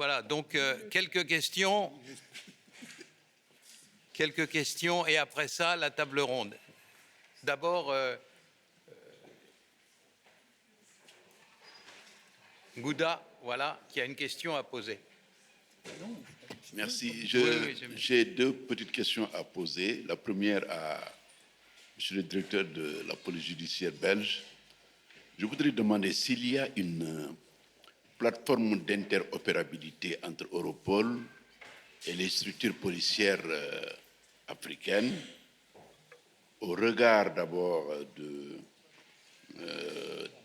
voilà, donc quelques questions et après ça, la table ronde. D'abord, Gouda, voilà, qui a une question à poser. Merci. Oui, j'ai deux petites questions à poser. La première à M. le directeur de la police judiciaire belge. Je voudrais demander s'il y a une plateforme d'interopérabilité entre Europol et les structures policières africaines, au regard d'abord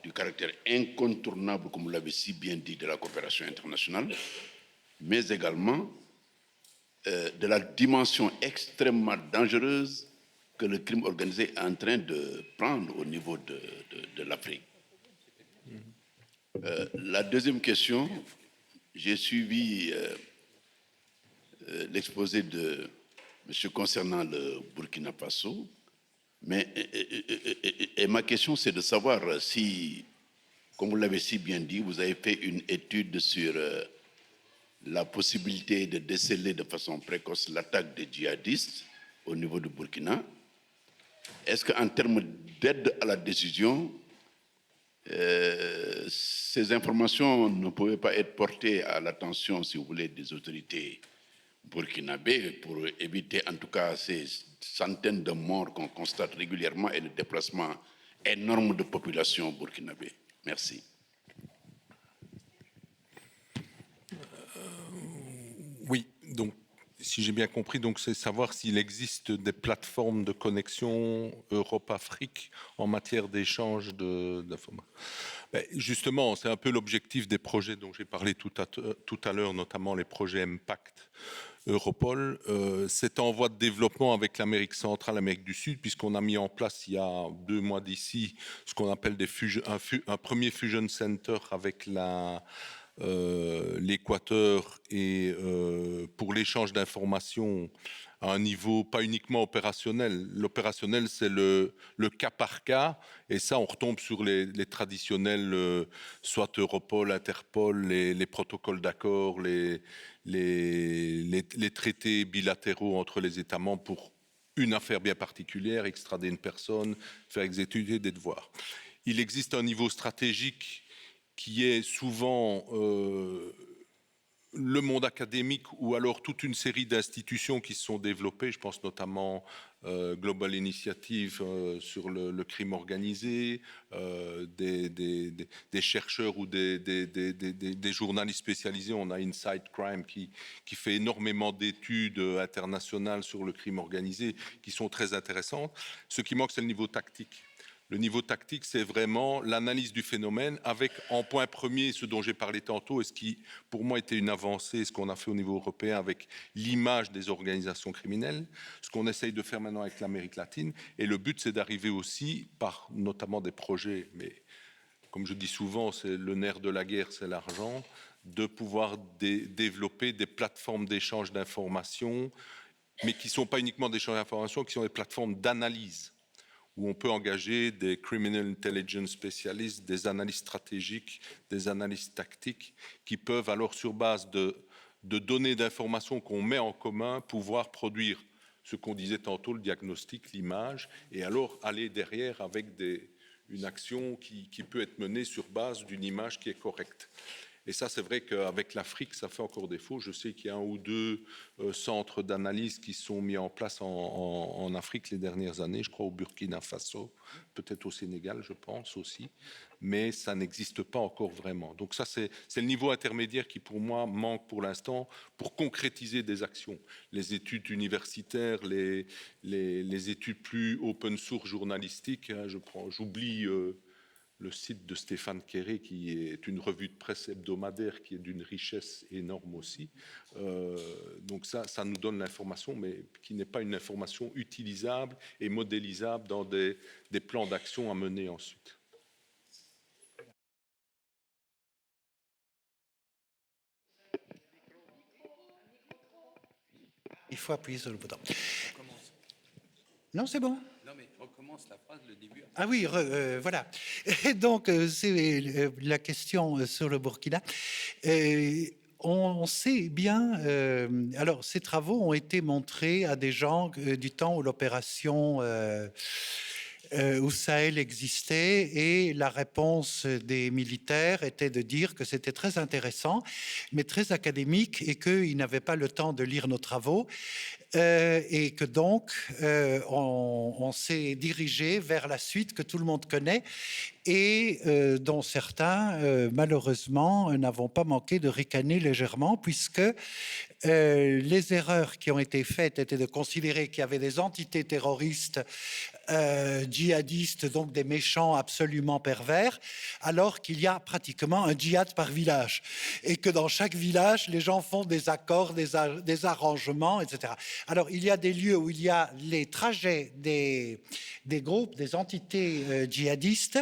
du caractère incontournable, comme vous l'avez si bien dit, de la coopération internationale, mais également de la dimension extrêmement dangereuse que le crime organisé est en train de prendre au niveau de l'Afrique. La deuxième question, j'ai suivi l'exposé de monsieur concernant le Burkina Faso, mais et ma question c'est de savoir si, comme vous l'avez si bien dit, vous avez fait une étude sur la possibilité de déceler de façon précoce l'attaque des djihadistes au niveau du Burkina. Est-ce qu'en termes d'aide à la décision, ces informations ne pouvaient pas être portées à l'attention, si vous voulez, des autorités burkinabé pour éviter en tout cas ces centaines de morts qu'on constate régulièrement et le déplacement énorme de population burkinabé. Merci. Oui, donc si j'ai bien compris, donc c'est savoir s'il existe des plateformes de connexion Europe-Afrique en matière d'échange d'informations. Justement, c'est un peu l'objectif des projets dont j'ai parlé tout à l'heure, notamment les projets Impact Europol. C'est en voie de développement avec l'Amérique centrale, l'Amérique du Sud, puisqu'on a mis en place il y a 2 mois d'ici ce qu'on appelle un premier fusion center avec l'Équateur et pour l'échange d'informations à un niveau pas uniquement opérationnel. L'opérationnel, c'est le cas par cas, et ça, on retombe sur les traditionnels, soit Europol, Interpol, les protocoles d'accord, les traités bilatéraux entre les États membres pour une affaire bien particulière, extrader une personne, faire exécuter des devoirs. Il existe un niveau stratégique qui est souvent le monde académique ou alors toute une série d'institutions qui se sont développées. Je pense notamment Global Initiative sur le crime organisé, des chercheurs ou des journalistes spécialisés. On a Inside Crime qui fait énormément d'études internationales sur le crime organisé qui sont très intéressantes. Ce qui manque, c'est le niveau tactique. Le niveau tactique, c'est vraiment l'analyse du phénomène avec en point premier ce dont j'ai parlé tantôt et ce qui, pour moi, était une avancée, ce qu'on a fait au niveau européen avec l'image des organisations criminelles, ce qu'on essaye de faire maintenant avec l'Amérique latine. Et le but, c'est d'arriver aussi, par notamment des projets, mais comme je dis souvent, c'est le nerf de la guerre, c'est l'argent, de pouvoir développer des plateformes d'échange d'informations, mais qui ne sont pas uniquement d'échange d'informations, qui sont des plateformes d'analyse, où on peut engager des criminal intelligence spécialistes, des analystes stratégiques, des analystes tactiques, qui peuvent alors, sur base de données d'informations qu'on met en commun, pouvoir produire ce qu'on disait tantôt, le diagnostic, l'image, et alors aller derrière avec une action qui peut être menée sur base d'une image qui est correcte. Et ça, c'est vrai qu'avec l'Afrique, ça fait encore défaut. Je sais qu'il y a 1 ou 2 centres d'analyse qui sont mis en place en Afrique les dernières années, je crois au Burkina Faso, peut-être au Sénégal, je pense aussi, mais ça n'existe pas encore vraiment. Donc ça, c'est le niveau intermédiaire qui, pour moi, manque pour l'instant pour concrétiser des actions. Les études universitaires, les études plus open source journalistiques, hein, j'oublie le site de Stéphane Kéré, qui est une revue de presse hebdomadaire qui est d'une richesse énorme aussi. Donc ça nous donne l'information, mais qui n'est pas une information utilisable et modélisable dans des plans d'action à mener ensuite. Il faut appuyer sur le bouton. Non, c'est bon. Non, mais recommence la phrase, le début. Ah oui, voilà. Et donc, c'est la question sur le Burkina. on sait bien. Alors, ces travaux ont été montrés à des gens du temps où l'opération au Sahel existait, et la réponse des militaires était de dire que c'était très intéressant, mais très académique, et qu'ils n'avaient pas le temps de lire nos travaux, et que donc on s'est dirigé vers la suite que tout le monde connaît, et dont certains, malheureusement, n'avons pas manqué de ricaner légèrement, puisque les erreurs qui ont été faites étaient de considérer qu'il y avait des entités terroristes djihadistes, donc des méchants absolument pervers, alors qu'il y a pratiquement un djihad par village, et que dans chaque village, les gens font des accords, des arrangements, etc. Alors, il y a des lieux où il y a les trajets des groupes, des entités djihadistes.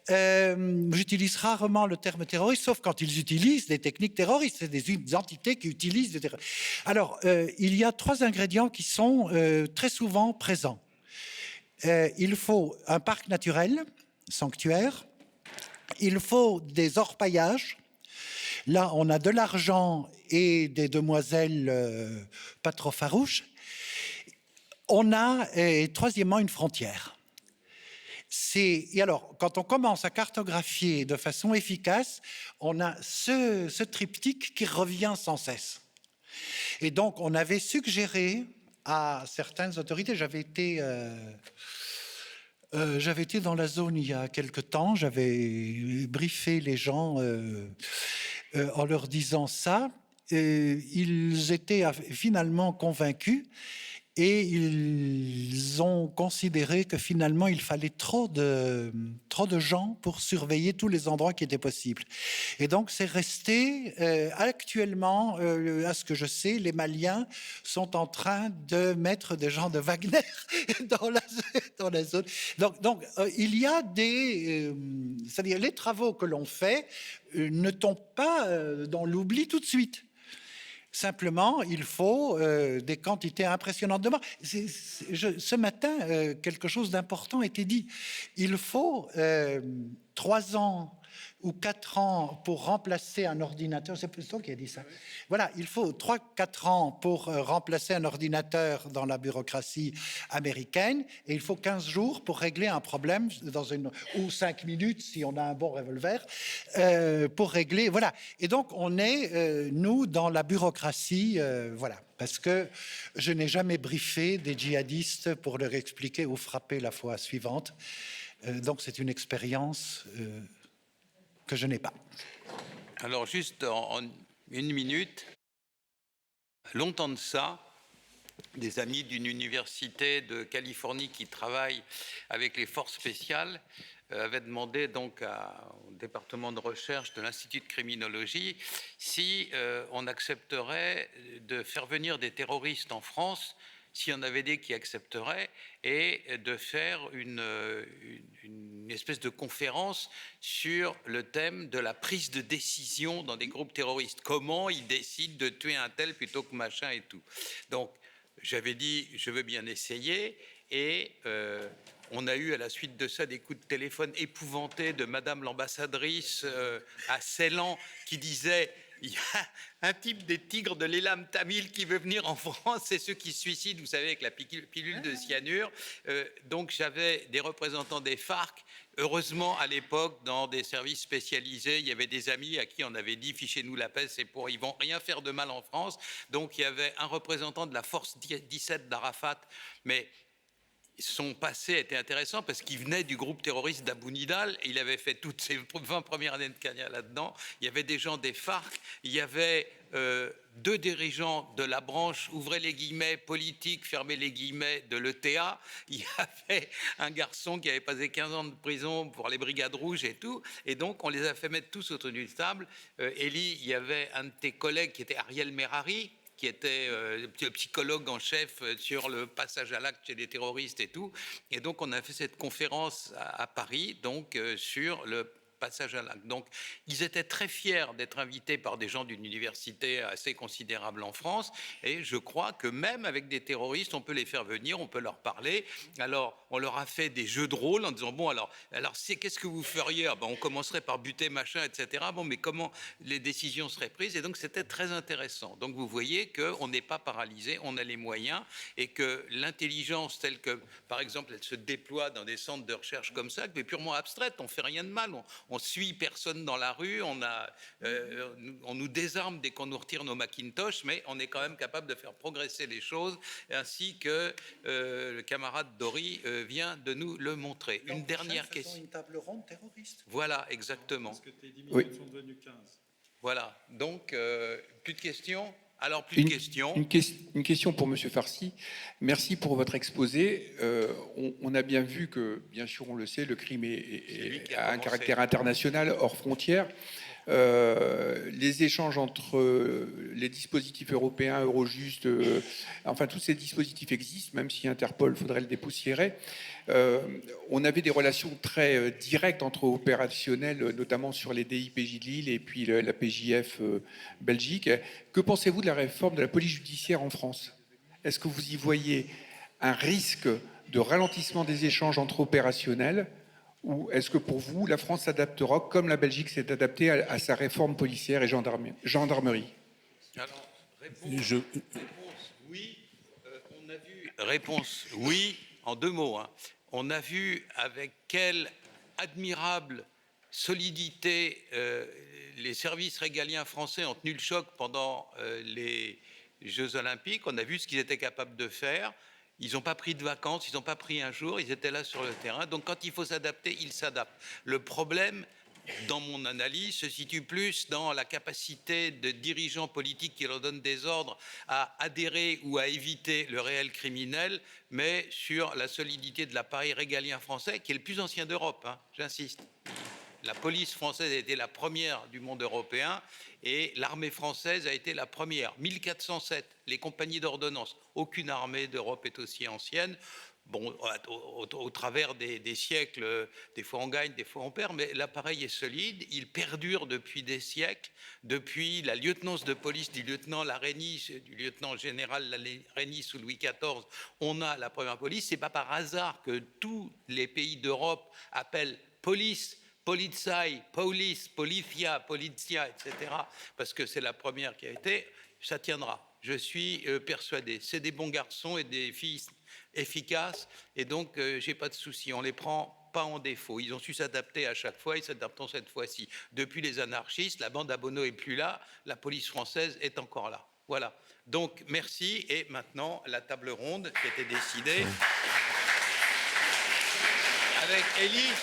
J'utilise rarement le terme terroriste, sauf quand ils utilisent des techniques terroristes. C'est des entités qui utilisent des terroristes. Alors, il y a 3 ingrédients qui sont très souvent présents. Il faut un parc naturel, sanctuaire. Il faut des orpaillages. Là, on a de l'argent et des demoiselles pas trop farouches. On a, troisièmement, une frontière. Et alors, quand on commence à cartographier de façon efficace, on a ce triptyque qui revient sans cesse. Et donc, on avait suggéré à certaines autorités, j'avais été dans la zone il y a quelque temps, j'avais briefé les gens en leur disant ça. Ils étaient finalement convaincus, et ils ont considéré que finalement il fallait trop de gens pour surveiller tous les endroits qui étaient possibles. Et donc c'est resté actuellement, à ce que je sais, les Maliens sont en train de mettre des gens de Wagner dans la zone. Donc il y a c'est-à-dire les travaux que l'on fait ne tombent pas dans l'oubli tout de suite. Simplement, il faut des quantités impressionnantes de morts. Ce matin, quelque chose d'important était dit. Il faut 3 ans ou 4 ans pour remplacer un ordinateur. C'est plutôt qui a dit ça. Voilà, il faut 3-4 ans pour remplacer un ordinateur dans la bureaucratie américaine, et il faut 15 jours pour régler un problème ou 5 minutes si on a un bon revolver pour régler. Voilà. Et donc on est nous dans la bureaucratie, voilà. Parce que je n'ai jamais briefé des djihadistes pour leur expliquer ou frapper la fois suivante. Donc c'est une expérience que je n'ai pas. Alors juste en 1 minute, longtemps de ça, des amis d'une université de Californie qui travaillent avec les forces spéciales avaient demandé donc au département de recherche de l'Institut de criminologie si on accepterait de faire venir des terroristes en France, s'il y en avait des qui accepteraient, et de faire une espèce de conférence sur le thème de la prise de décision dans des groupes terroristes. Comment ils décident de tuer un tel plutôt que machin et tout. Donc, j'avais dit, je veux bien essayer, et on a eu à la suite de ça des coups de téléphone épouvantés de Madame l'ambassadrice à Ceylan qui disait: il y a un type des tigres de l'Elam Tamil qui veut venir en France, c'est ceux qui se suicident, vous savez, avec la pilule de cyanure. Donc j'avais des représentants des FARC. Heureusement, à l'époque, dans des services spécialisés, il y avait des amis à qui on avait dit: fichez-nous la paix, ils vont rien faire de mal en France. Donc il y avait un représentant de la force 17 d'Arafat, mais son passé était intéressant parce qu'il venait du groupe terroriste d'Abou Nidal et il avait fait toutes ses 20 premières années de carrière là-dedans. Il y avait des gens des FARC, il y avait 2 dirigeants de la branche, ouvrez les guillemets, politique, fermez les guillemets, de l'ETA. Il y avait un garçon qui avait passé 15 ans de prison pour les brigades rouges et tout. Et donc, on les a fait mettre tous autour d'une table. Élie, il y avait un de tes collègues qui était Ariel Merari, qui était le psychologue en chef sur le passage à l'acte chez les terroristes et tout. Et donc, on a fait cette conférence à Paris, donc sur passage à l'acte. Donc, ils étaient très fiers d'être invités par des gens d'une université assez considérable en France. Et je crois que même avec des terroristes, on peut les faire venir, on peut leur parler. Alors, on leur a fait des jeux de rôle en disant, bon, alors qu'est-ce que vous feriez? Ah ben, on commencerait par buter machin, etc. Bon, mais comment les décisions seraient prises? Et donc, c'était très intéressant. Donc, vous voyez qu'on n'est pas paralysé, on a les moyens et que l'intelligence telle que, par exemple, elle se déploie dans des centres de recherche comme ça, qui est purement abstraite, on fait rien de mal, on suit personne dans la rue, on nous désarme dès qu'on nous retire nos Macintosh, mais on est quand même capable de faire progresser les choses, ainsi que le camarade Dory vient de nous le montrer. Une dernière question. Une table ronde terroriste. Voilà, exactement. Parce que tes 10 minutes Oui. sont devenues 15. Voilà, donc plus de questions? Alors, plus de questions. Une question pour Monsieur Farsi. Merci pour votre exposé. On a bien vu que, bien sûr, on le sait, le crime a un caractère international, hors frontières. Les échanges entre les dispositifs européens, Eurojust, enfin tous ces dispositifs existent, même si Interpol, faudrait le dépoussiérer. On avait des relations très directes entre opérationnels, notamment sur les DIPJ de Lille et puis la PJF Belgique. Que pensez-vous de la réforme de la police judiciaire en France? Est-ce que vous y voyez un risque de ralentissement des échanges entre opérationnels? Ou est-ce que pour vous, la France s'adaptera comme la Belgique s'est adaptée à sa réforme policière et gendarmerie? Alors, réponse oui. On a vu. Réponse oui, en 2 mots. Hein. On a vu avec quelle admirable solidité les services régaliens français ont tenu le choc pendant les Jeux Olympiques. On a vu ce qu'ils étaient capables de faire. Ils n'ont pas pris de vacances, ils n'ont pas pris un jour, ils étaient là sur le terrain. Donc quand il faut s'adapter, ils s'adaptent. Le problème, dans mon analyse, se situe plus dans la capacité de dirigeants politiques qui leur donnent des ordres à adhérer ou à éviter le réel criminel, mais sur la solidité de l'appareil régalien français, qui est le plus ancien d'Europe, hein, j'insiste. La police française a été la première du monde européen et l'armée française a été la première. 1407, les compagnies d'ordonnance. Aucune armée d'Europe est aussi ancienne. Bon, au travers des siècles, des fois on gagne, des fois on perd, mais l'appareil est solide, il perdure depuis des siècles, depuis la lieutenance de police du lieutenant Larreynie, du lieutenant général Larreynie sous Louis XIV, on a la première police. C'est pas par hasard que tous les pays d'Europe appellent police, Polizei, police, policia, etc., parce que c'est la première qui a été, ça tiendra. Je suis persuadé. C'est des bons garçons et des filles efficaces, et donc j'ai pas de souci. On les prend pas en défaut. Ils ont su s'adapter à chaque fois, ils s'adaptent cette fois-ci. Depuis les anarchistes, la bande à Bono est plus là, la police française est encore là. Voilà. Donc merci, et maintenant la table ronde qui a été décidée avec Elie.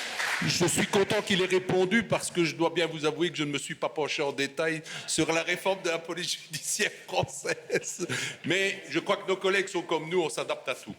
Je suis content qu'il ait répondu parce que je dois bien vous avouer que je ne me suis pas penché en détail sur la réforme de la police judiciaire française. Mais je crois que nos collègues sont comme nous, on s'adapte à tout.